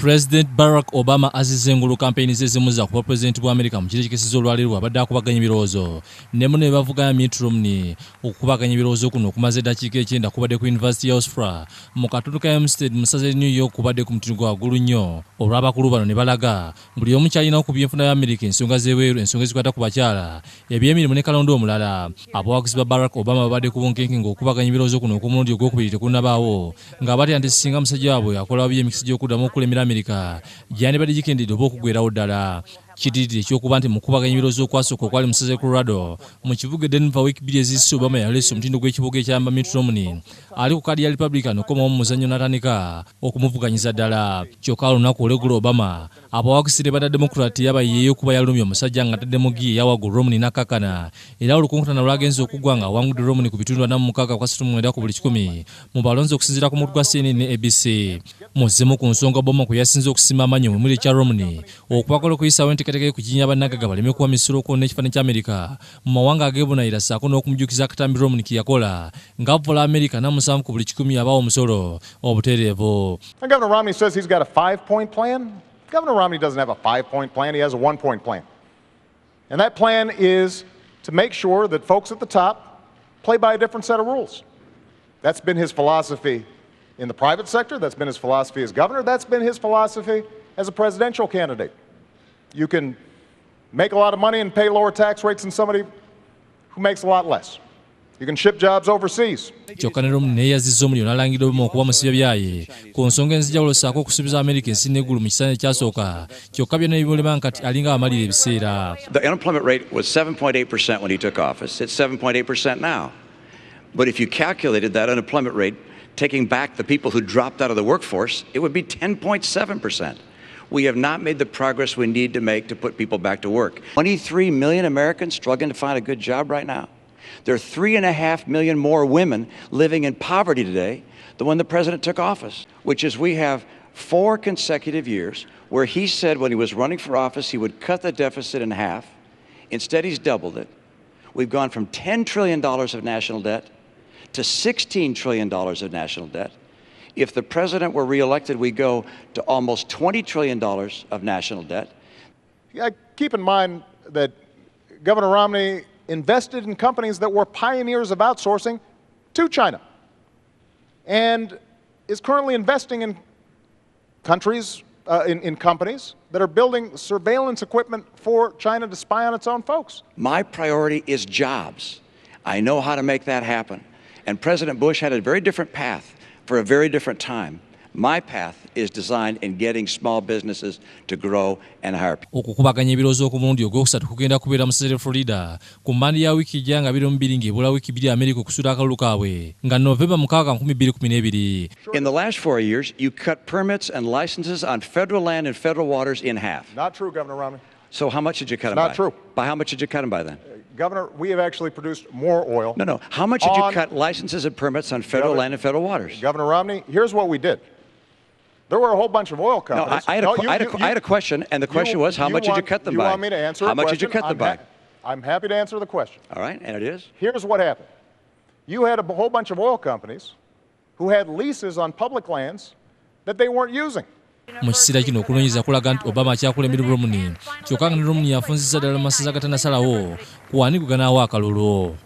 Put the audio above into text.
President Barack Obama azizengulu campaign zezimu za kuba president wa America mu kire kikesizo olwaliro abadde akubaganya ebirowoozo ne muno bavuganya Mitt Romney okubaganya ebirowoozo kuno kumaze eddakiika ekyenda kubadde ku University ya Osfra mu katundu ka Hempstead mu ssaza New York kubadde ku mutindo gwa ggulu nnyo olw'abakulu bano ne balaga buli omu kyalina ku byenfuna ya America ensonga z'ebweru ensonga ezikwata ku bakyala ebyemirimu ne kalondo omulala abawagizi ba Barack Obama babadde ku bunkenke ng'okubaganya ebirowoozo kuno okumulundi ogwokubiri tekunnabaawo ng'abatya nti singa musajja waabwe akola by'emikisi gy'okuddamu okulemera America gyane bali gikendedde oba okugwerawo ddala kididde ekyokuba nti mu kubaganya ebirowoozo okwasooka okwali mu ssaza Colorado mu kibuga Denver wiiki bbiri eziyise Obama yaleese omutindo gw'ekibuga ekyamba Mitt Romney ali ku kadi ya Republican okomawo mu muzannyo n'atandika okumuvuganyiza ddala kyokka olunaku olweggulo Obama abawagisire bada Democrat yabayeeyo kuba yalumya omusajja nga atadde mu giye yawaggulu Romney n'akkakkana era olukunkutana lwagenze okuggwa nga awangudde Romney ku bitundu 46 kwa 39 ku buli 100 mu balonzi okusinziira ku mutu gwa CNN ne ABC muzzemu ku nsonga Obama kwe yasinze okusima amanyi mu muli kya Romney okubakola okuyisaawo enteekateeka ku kijinya bannaggaga baleme kuwa misolo kwonna ekifaananyi ky'Amerika mu mawanga ageebonayira ssaako n'okumujjukiza akatambi Romney ke yakola ng'avvola Amerika n'amusanvu ku buli 100 abawa omusolo obuteerevu. Governor Romney says he's got a 5-point plan. Governor Romney doesn't have a 5-point plan. He has a 1-point plan. And that plan is to make sure that folks at the top play by a different set of rules. That's been his philosophy in the private sector. That's been his philosophy as governor. That's been his philosophy as a presidential candidate. You can make a lot of money and pay lower tax rates than somebody who makes a lot less. You can ship jobs overseas. Kyokka ne Romney neeyazizza omuliro n'alangirira Obama okuba musibya byaye ku nsonga enzijawulo ssaako okusuubiza America ensi n'eggulu mu kisaanyi ekyasooka kyokka byonna bimulema nkati alinga amalira ebiseera. The unemployment rate was 7.8% when he took office. It's 7.8% now. But if you calculated that unemployment rate, taking back the people who dropped out of the workforce, it would be 10.7%. We have not made the progress we need to make to put people back to work. 23 million Americans struggling to find a good job right now. There are 3.5 million more women living in poverty today than when the president took office, which is we have 4 consecutive years where he said when he was running for office he would cut the deficit in half. Instead, he's doubled it. We've gone from $10 trillion of national debt to $16 trillion of national debt. If the president were reelected, we go to almost $20 trillion of national debt. Yeah, keep in mind that Governor Romney invested in companies that were pioneers of outsourcing to China and is currently investing in countries, in companies that are building surveillance equipment for China to spy on its own folks. My priority is jobs. I know how to make that happen. And President Bush had a very different path for a very different time. My path is designed in getting small businesses to grow and hire people. Okukubaganya ebirowoozo okumundi ogwokusatu kugenda kubeera mu ssaza Florida ku mmandi ya wiiki ejja nga 22 ng'ebula wiiki 2 America okusuula akalulu kaabwe nga Novemba 6, 2012. In the last 4 years, you cut permits and licenses on federal land and federal waters in half. Not true, Governor Romney. So how much did you cut them by? Not true. By how much did you cut them by then? Governor, we have actually produced more oil. No. How much did you cut licenses and permits on federal land and federal waters? Governor Romney, here's what we did. There were a whole bunch of oil companies. No, I had a question, and the question was, how much did you cut them by? You want me to answer How much did you cut them by? I'm happy to answer the question. All right, and it is? Here's what happened. You had a whole bunch of oil companies who had leases on public lands that they weren't using. Mu kiseera kino okunoonyereza kulaga nti Obama akyakulembera Romney kyokka nga ne Romney yafunzizza ddala mu masaza gatanasalawo kuwanikuganawo akalulu.